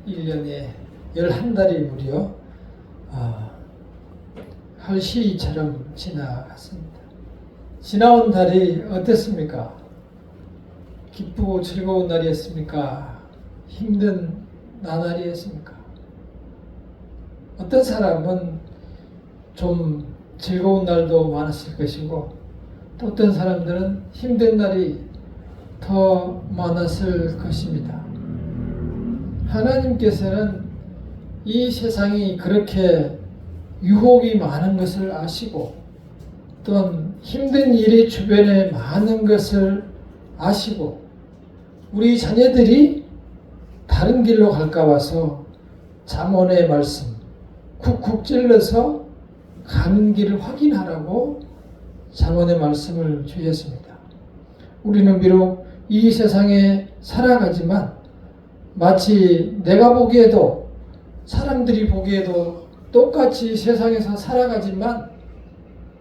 1년에 11달이 무려 할 시처럼 지나갔습니다. 지나온 달이 어땠습니까? 기쁘고 즐거운 날이었습니까? 힘든 나날이었습니까? 어떤 사람은 좀 즐거운 날도 많았을 것이고, 또 어떤 사람들은 힘든 날이 더 많았을 것입니다. 하나님께서는 이 세상이 그렇게 유혹이 많은 것을 아시고, 또한 힘든 일이 주변에 많은 것을 아시고, 우리 자녀들이 다른 길로 갈까 봐서 잠언의 말씀 쿡쿡 찔러서 가는 길을 확인하라고 잠언의 말씀을 주셨습니다. 우리는 비록 이 세상에 살아가지만 마치 내가 보기에도, 사람들이 보기에도 똑같이 세상에서 살아가지만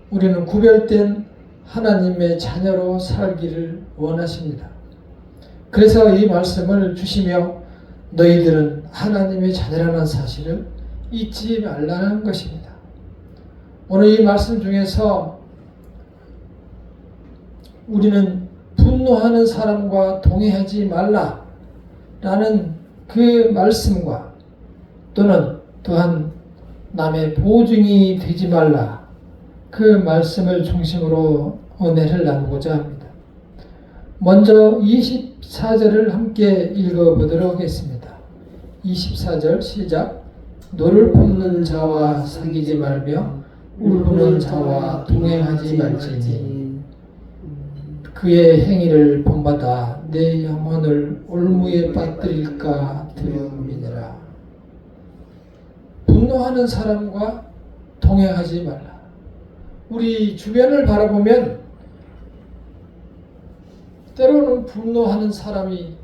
우리는 구별된 하나님의 자녀로 살기를 원하십니다. 그래서 이 말씀을 주시며 너희들은 하나님의 자녀라는 사실을 잊지 말라는 것입니다. 오늘 이 말씀 중에서 우리는 분노하는 사람과 동행하지 말라라는 그 말씀과, 또한 남의 보증이 되지 말라, 그 말씀을 중심으로 은혜를 나누고자 합니다. 먼저 24절을 함께 읽어보도록 하겠습니다. 24절 시작. 노를 품는 자와 사귀지 말며 울부는 자와 동행하지 말지니 그의 행위를 본받아 내 영혼을 올무에 빠뜨릴까 두려움이니라. 분노하는 사람과 동행하지 말라. 우리 주변을 바라보면 때로는 분노하는 사람이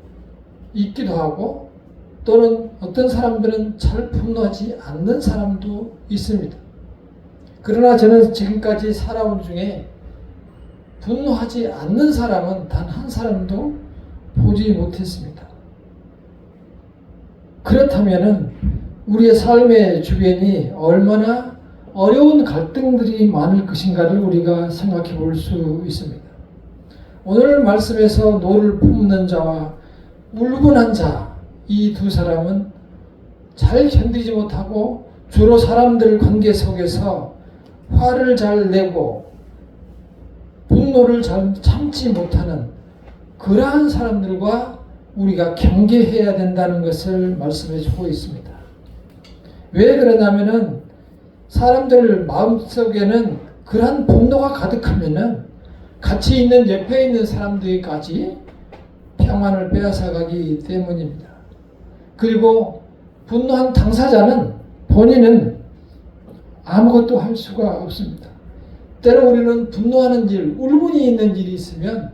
있기도 하고, 또는 어떤 사람들은 잘 분노하지 않는 사람도 있습니다. 그러나 저는 지금까지 살아온 중에 분노하지 않는 사람은 단 한 사람도 보지 못했습니다. 그렇다면 우리의 삶의 주변이 얼마나 어려운 갈등들이 많을 것인가를 우리가 생각해 볼 수 있습니다. 오늘 말씀에서 노를 품는 자와 울분한 자, 이 두 사람은 잘 견디지 못하고 주로 사람들 관계 속에서 화를 잘 내고 분노를 잘 참지 못하는 그러한 사람들과 우리가 경계해야 된다는 것을 말씀해 주고 있습니다. 왜 그러냐면은 사람들 마음속에는 그러한 분노가 가득하면은 같이 있는 옆에 있는 사람들까지 평안을 빼앗아가기 때문입니다. 그리고 분노한 당사자는 본인은 아무것도 할 수가 없습니다. 때로 우리는 분노하는 일, 울분이 있는 일이 있으면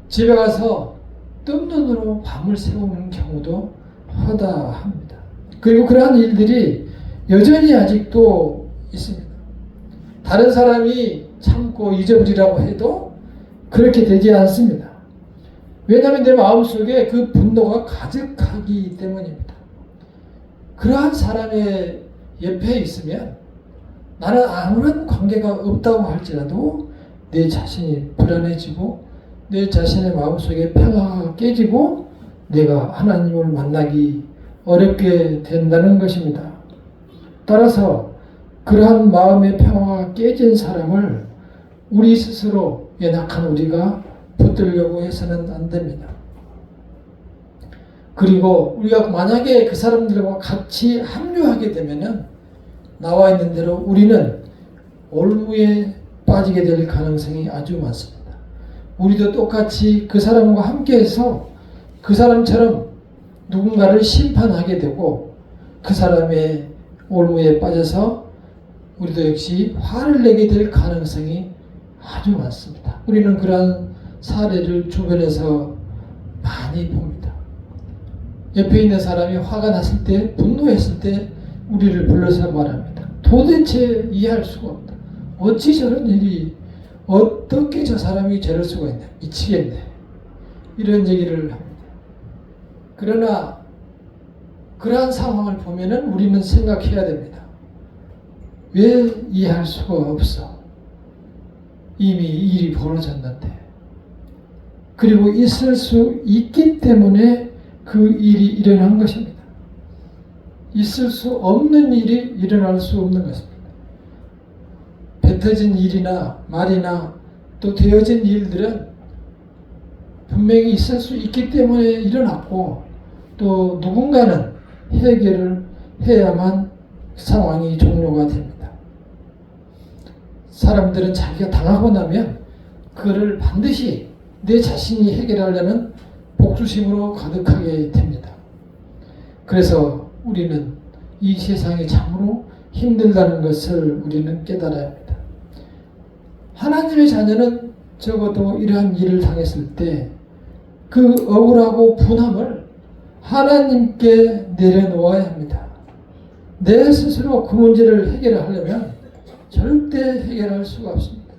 집에 가서 뜬 눈으로 밤을 새우는 경우도 허다합니다. 그리고 그러한 일들이 여전히 아직도 있습니다. 다른 사람이 참고 잊어버리라고 해도 그렇게 되지 않습니다. 왜냐하면 내 마음속에 그 분노가 가득하기 때문입니다. 그러한 사람의 옆에 있으면 나는 아무런 관계가 없다고 할지라도 내 자신이 불안해지고 내 자신의 마음속에 평화가 깨지고 내가 하나님을 만나기 어렵게 된다는 것입니다. 따라서 그러한 마음의 평화가 깨진 사람을 우리 스스로 연약한 우리가 붙들려고 해서는 안 됩니다. 그리고 우리가 만약에 그 사람들과 같이 합류하게 되면은 나와 있는 대로 우리는 올무에 빠지게 될 가능성이 아주 많습니다. 우리도 똑같이 그 사람과 함께해서 그 사람처럼 누군가를 심판하게 되고 그 사람의 올무에 빠져서 우리도 역시 화를 내게 될 가능성이 아주 많습니다. 우리는 그러한 사례를 주변에서 많이 봅니다. 옆에 있는 사람이 화가 났을 때, 분노했을 때 우리를 불러서 말합니다. 도대체 이해할 수가 없다. 어찌 저런 일이, 어떻게 저 사람이 저럴 수가 있냐. 미치겠네. 이런 얘기를 합니다. 그러나 그러한 상황을 보면은 우리는 생각해야 됩니다. 왜 이해할 수가 없어? 이미 일이 벌어졌는데. 그리고 있을 수 있기 때문에 그 일이 일어난 것입니다. 있을 수 없는 일이 일어날 수 없는 것입니다. 뱉어진 일이나 말이나 또 되어진 일들은 분명히 있을 수 있기 때문에 일어났고, 또 누군가는 해결을 해야만 상황이 종료가 됩니다. 사람들은 자기가 당하고 나면 그거를 반드시 내 자신이 해결하려는 복수심으로 가득하게 됩니다. 그래서 우리는 이 세상이 참으로 힘들다는 것을 우리는 깨달아야 합니다. 하나님의 자녀는 적어도 이러한 일을 당했을 때 그 억울하고 분함을 하나님께 내려놓아야 합니다. 내 스스로 그 문제를 해결하려면 절대 해결할 수가 없습니다.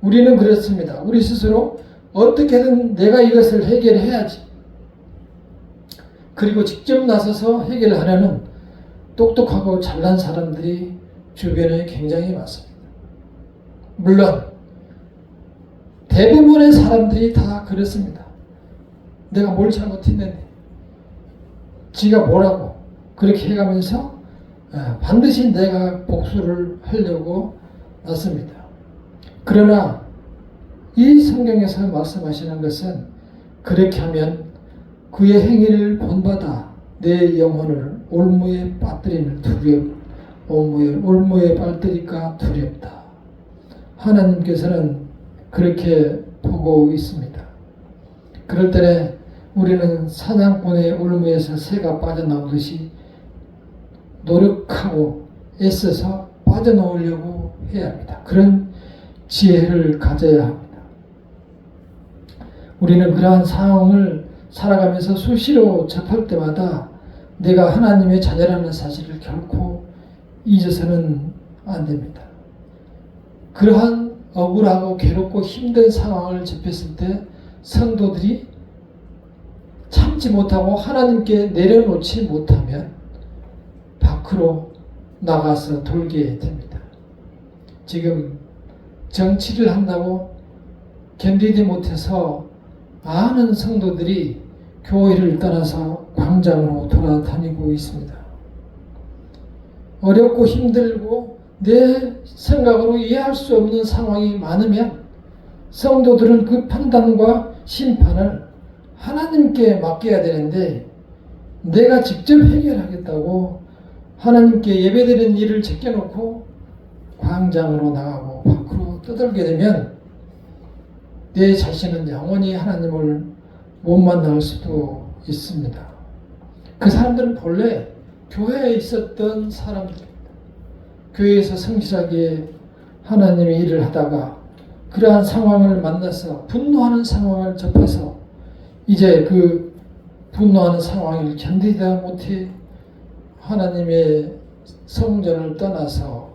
우리는 그렇습니다. 우리 스스로 어떻게든 내가 이것을 해결해야지. 그리고 직접 나서서 해결하려는 똑똑하고 잘난 사람들이 주변에 굉장히 많습니다. 물론 대부분의 사람들이 다 그렇습니다. 내가 뭘 잘못했는데 지가 뭐라고 그렇게 해가면서 반드시 내가 복수를 하려고 났습니다. 그러나 이 성경에서 말씀하시는 것은 그렇게 하면 그의 행위를 본받아 내 영혼을 올무에 빠뜨리는 올무에 빠뜨릴까 두렵다. 하나님께서는 그렇게 보고 있습니다. 그럴 때에 우리는 사냥꾼의 올무에서 새가 빠져나오듯이 노력하고 애써서 빠져나오려고 해야 합니다. 그런 지혜를 가져야 합니다. 우리는 그러한 상황을 살아가면서 수시로 접할 때마다 내가 하나님의 자녀라는 사실을 결코 잊어서는 안 됩니다. 그러한 억울하고 괴롭고 힘든 상황을 접했을 때 성도들이 참지 못하고 하나님께 내려놓지 못하면 밖으로 나가서 돌게 됩니다. 지금 정치를 한다고 견디지 못해서 많은 성도들이 교회를 떠나서 광장으로 돌아다니고 있습니다. 어렵고 힘들고 내 생각으로 이해할 수 없는 상황이 많으면 성도들은 그 판단과 심판을 하나님께 맡겨야 되는데, 내가 직접 해결하겠다고 하나님께 예배드리는 일을 제껴놓고 광장으로 나가고 밖으로 떠들게 되면 내 자신은 영원히 하나님을 못 만날 수도 있습니다. 그 사람들은 본래 교회에 있었던 사람들입니다. 교회에서 성실하게 하나님의 일을 하다가 그러한 상황을 만나서 분노하는 상황을 접해서 이제 그 분노하는 상황을 견디다 못해 하나님의 성전을 떠나서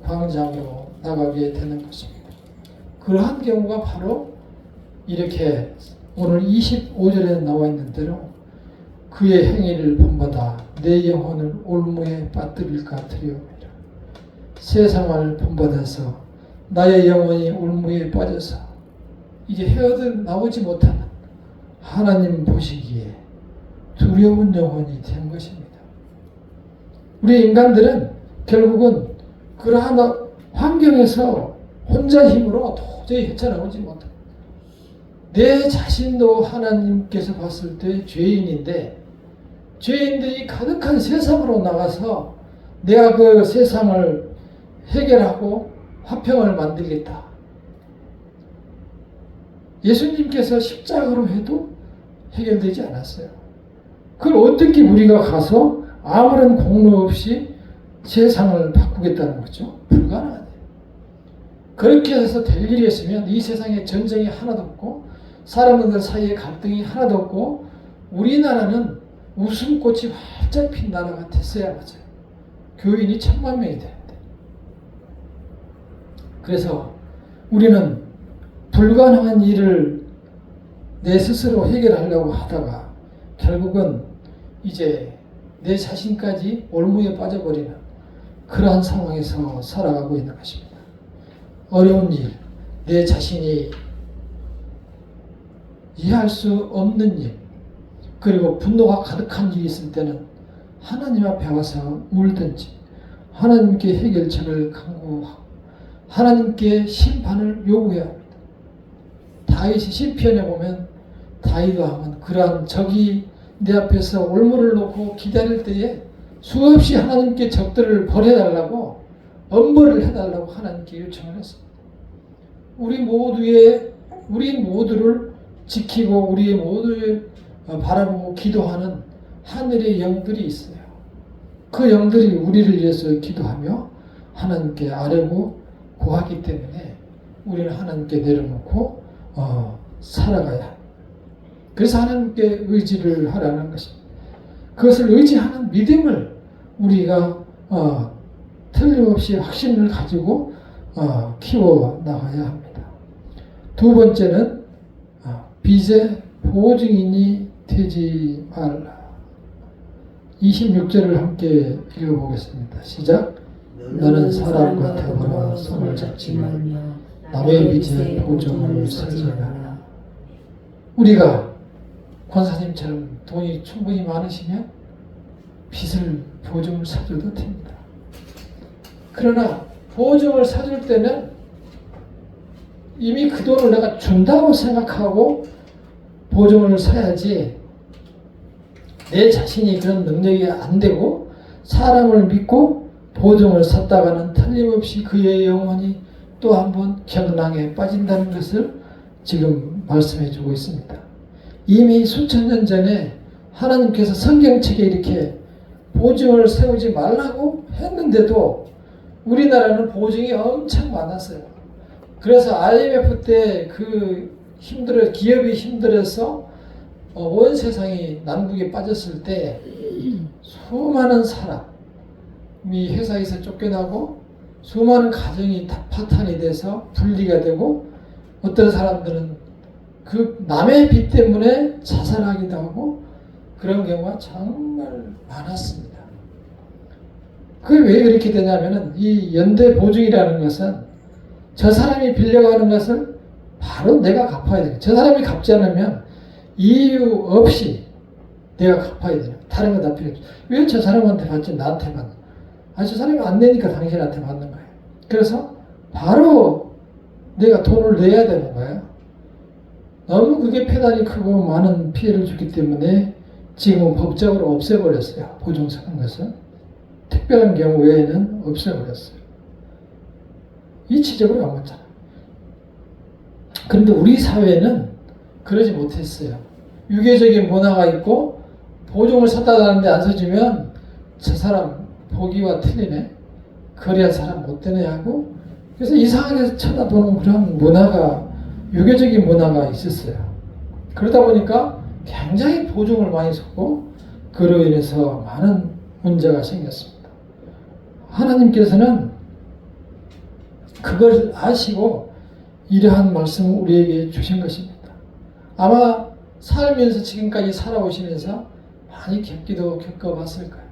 광장으로 나가게 되는 것입니다. 그러한 경우가 바로 이렇게 오늘 25절에 나와 있는 대로 그의 행위를 본받아 내 영혼을 올무에 빠뜨릴까 두려움이라. 세상을 본받아서 나의 영혼이 올무에 빠져서 이제 헤어져 나오지 못하는 하나님 보시기에 두려운 영혼이 된 것입니다. 우리 인간들은 결국은 그러한 환경에서 혼자 힘으로 도저히 헤쳐나오지 못합니다. 내 자신도 하나님께서 봤을 때 죄인인데, 죄인들이 가득한 세상으로 나가서 내가 그 세상을 해결하고 화평을 만들겠다. 예수님께서 십자가로 해도 해결되지 않았어요. 그걸 어떻게 우리가 가서 아무런 공로 없이 세상을 바꾸겠다는 거죠? 불가능하네요. 그렇게 해서 될 일이었으면 이 세상에 전쟁이 하나도 없고 사람들 사이에 갈등이 하나도 없고 우리나라는 웃음꽃이 활짝 핀 나라가 됐어야 맞아요. 교인이 1000만 명이 되는데. 그래서 우리는 불가능한 일을 내 스스로 해결하려고 하다가 결국은 이제 내 자신까지 올무에 빠져버리는 그러한 상황에서 살아가고 있는 것입니다. 어려운 일, 내 자신이 이해할 수 없는 일, 그리고 분노가 가득한 일이 있을 때는 하나님 앞에 와서 울든지 하나님께 해결책을 강구하고 하나님께 심판을 요구해야 합니다. 다윗이 시편에 보면 다윗 왕은 그러한 적이 내 앞에서 올무를 놓고 기다릴 때에 수없이 하나님께 적들을 벌해달라고 엄벌을 해달라고 하나님께 요청을 했습니다. 우리 모두를 지키고 우리 모두를 바라보고 기도하는 하늘의 영들이 있어요. 그 영들이 우리를 위해서 기도하며 하나님께 아뢰고 구하기 때문에 우리는 하나님께 내려놓고 살아가야 합니다. 그래서 하나님께 의지를 하라는 것입니다. 그것을 의지하는 믿음을 우리가 틀림없이 확신을 가지고 키워 나가야 합니다. 두 번째는 빚의 보증인이 되지 말라. 26절을 함께 읽어보겠습니다. 시작. 너는 사람과 더불어 손을 잡지 말며 남의 빚의 보증을 서지 마라. 우리가 권사님처럼 돈이 충분히 많으시면 빚을 보증을 사줘도 됩니다. 그러나 보증을 사줄 때는 이미 그 돈을 내가 준다고 생각하고 보증을 사야지, 내 자신이 그런 능력이 안 되고 사람을 믿고 보증을 샀다가는 틀림없이 그의 영혼이 또 한 번 경랑에 빠진다는 것을 지금 말씀해 주고 있습니다. 이미 수천 년 전에 하나님께서 성경책에 이렇게 보증을 세우지 말라고 했는데도 우리나라는 보증이 엄청 많았어요. 그래서 IMF 때 기업이 힘들어서 온 세상이 난국에 빠졌을 때 수많은 사람이 회사에서 쫓겨나고 수많은 가정이 파탄이 돼서 분리가 되고 어떤 사람들은 그 남의 빚 때문에 자살하기도 하고 그런 경우가 정말 많았습니다. 그게 왜 그렇게 되냐면은 이 연대 보증이라는 것은 저 사람이 빌려가는 것을 바로 내가 갚아야 돼요. 저 사람이 갚지 않으면 이유 없이 내가 갚아야 돼요. 다른 거 다 필요 없어. 왜 저 사람한테 받지 나한테 받는? 저 사람이 안 내니까 당신한테 받는 거예요. 그래서 바로 내가 돈을 내야 되는 거예요. 너무 그게 패단이 크고 많은 피해를 주기 때문에 지금은 법적으로 없애버렸어요. 보증서는 것은. 특별한 경우 외에는 없애버렸어요. 이치적으로 안 맞잖아. 그런데 우리 사회는 그러지 못했어요. 유교적인 문화가 있고 보증을 샀다는데 안 써주면 저 사람 보기와 틀리네. 거리한 사람 못 되네 하고 그래서 이상하게 쳐다보는 그런 문화가 유교적인 문화가 있었어요. 그러다 보니까 굉장히 보증을 많이 섰고 그로 인해서 많은 문제가 생겼습니다. 하나님께서는 그걸 아시고 이러한 말씀을 우리에게 주신 것입니다. 아마 살면서 지금까지 살아오시면서 많이 겪어봤을 거예요.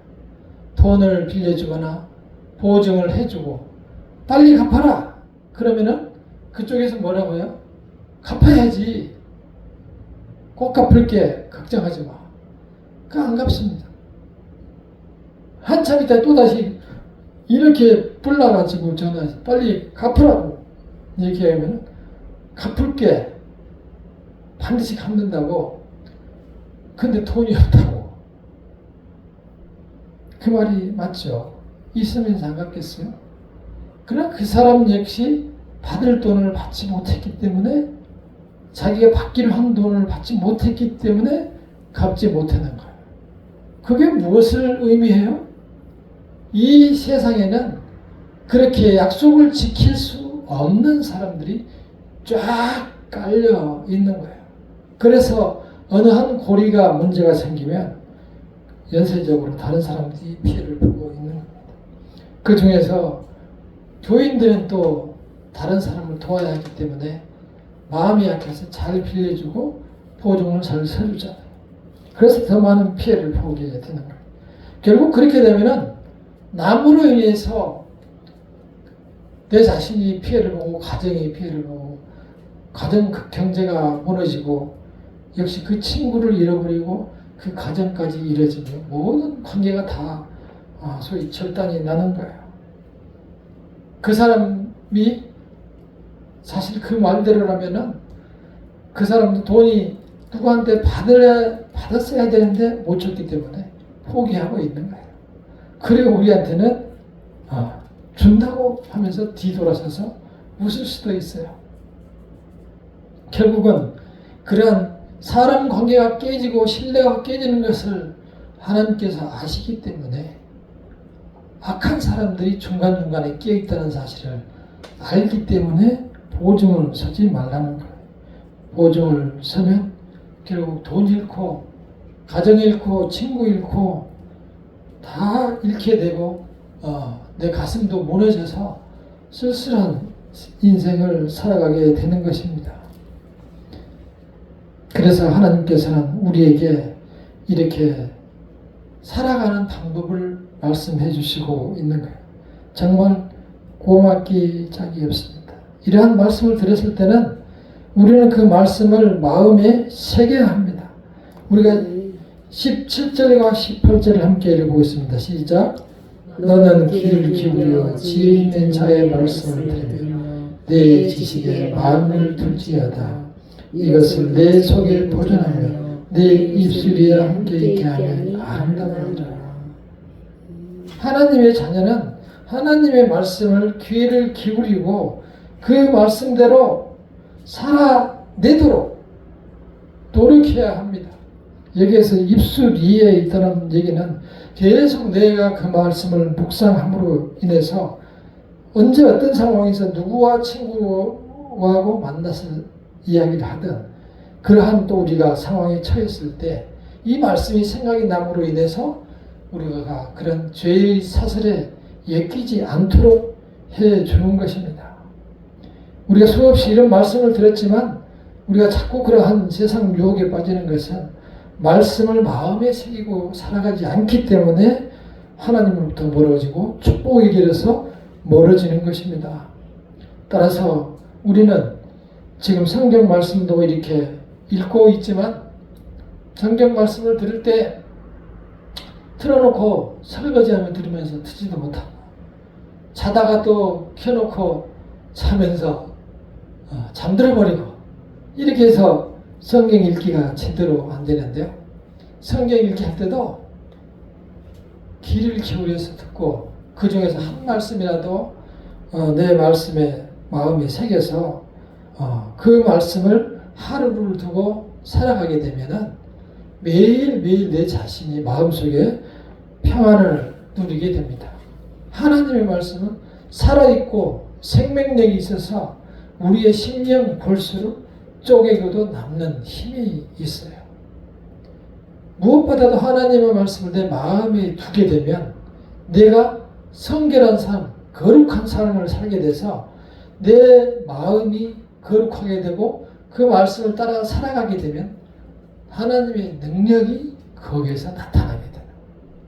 돈을 빌려주거나 보증을 해주고 빨리 갚아라. 그러면은 그쪽에서 뭐라고요? 갚아야지. 꼭 갚을게. 걱정하지 마. 그 안 갚습니다. 한참 있다 또다시 이렇게 불러가지고 전화해서 빨리 갚으라고 얘기하면 갚을게. 반드시 갚는다고. 근데 돈이 없다고. 그 말이 맞죠. 있으면서 안 갚겠어요? 그러나 그 사람 역시 받을 돈을 받지 못했기 때문에 자기가 받기로 한 돈을 받지 못했기 때문에 갚지 못하는 거예요. 그게 무엇을 의미해요? 이 세상에는 그렇게 약속을 지킬 수 없는 사람들이 쫙 깔려 있는 거예요. 그래서 어느 한 고리가 문제가 생기면 연쇄적으로 다른 사람들이 피해를 보고 있는 겁니다. 그 중에서 교인들은 또 다른 사람을 도와야 하기 때문에 마음이 약해서 잘 빌려주고 보증을 잘 서주잖아요. 그래서 더 많은 피해를 보게 되는 거예요. 결국 그렇게 되면은 남으로 인해서 내 자신이 피해를 보고 가정이 피해를 보고 가정 그 경제가 무너지고 역시 그 친구를 잃어버리고 그 가정까지 이뤄지고 모든 관계가 다 소위 절단이 나는 거예요. 그 사람이 사실 그 말대로라면은 그 사람도 돈이 누구한테 받았어야 되는데 못 줬기 때문에 포기하고 있는 거예요. 그리고 우리한테는 준다고 하면서 뒤돌아서서 웃을 수도 있어요. 결국은 그러한 사람 관계가 깨지고 신뢰가 깨지는 것을 하나님께서 아시기 때문에 악한 사람들이 중간중간에 깨어있다는 사실을 알기 때문에 보증을 서지 말라는 거예요. 보증을 서면 결국 돈 잃고 가정 잃고 친구 잃고 다 잃게 되고 내 가슴도 무너져서 쓸쓸한 인생을 살아가게 되는 것입니다. 그래서 하나님께서는 우리에게 이렇게 살아가는 방법을 말씀해 주시고 있는 거예요. 정말 고맙기 짝이 없습니다. 이러한 말씀을 들었을 때는 우리는 그 말씀을 마음에 새겨야 합니다. 우리가 17절과 18절을 함께 읽어보겠습니다. 시작. 너는 귀를 기울여 지혜 있는 자의 말씀을 들으며 내 지식에 마음을 둘지어다. 이것을 내 속에 보존하며 내 입술에 함께 있게 하면 아름다우리라. 하나님의 자녀는 하나님의 말씀을 귀를 기울이고 그 말씀대로 살아내도록 노력해야 합니다. 여기에서 입술 위에 있다는 얘기는 계속 내가 그 말씀을 묵상함으로 인해서 언제 어떤 상황에서 누구와 친구하고 만나서 이야기를 하든 그러한 또 우리가 상황에 처했을 때 이 말씀이 생각이 남으로 인해서 우리가 그런 죄의 사슬에 엮이지 않도록 해주는 것입니다. 우리가 수없이 이런 말씀을 들었지만 우리가 자꾸 그러한 세상 유혹에 빠지는 것은 말씀을 마음에 새기고 살아가지 않기 때문에 하나님으로부터 멀어지고 축복의 길에서 멀어지는 것입니다. 따라서 우리는 지금 성경 말씀도 이렇게 읽고 있지만 성경 말씀을 들을 때 틀어놓고 설거지하며 들으면서 듣지도 못하고 자다가 또 켜놓고 자면서 잠들어버리고 이렇게 해서 성경 읽기가 제대로 안 되는데요. 성경 읽기 할 때도 귀를 기울여서 듣고 그 중에서 한 말씀이라도 내 말씀에 마음에 새겨서 그 말씀을 하루를 두고 살아가게 되면은 매일매일 내 자신이 마음속에 평안을 누리게 됩니다. 하나님의 말씀은 살아있고 생명력이 있어서 우리의 심령 골수로 쪼개고도 남는 힘이 있어요. 무엇보다도 하나님의 말씀을 내 마음에 두게 되면 내가 성결한 삶, 거룩한 삶을 살게 돼서 내 마음이 거룩하게 되고 그 말씀을 따라 살아가게 되면 하나님의 능력이 거기에서 나타나요.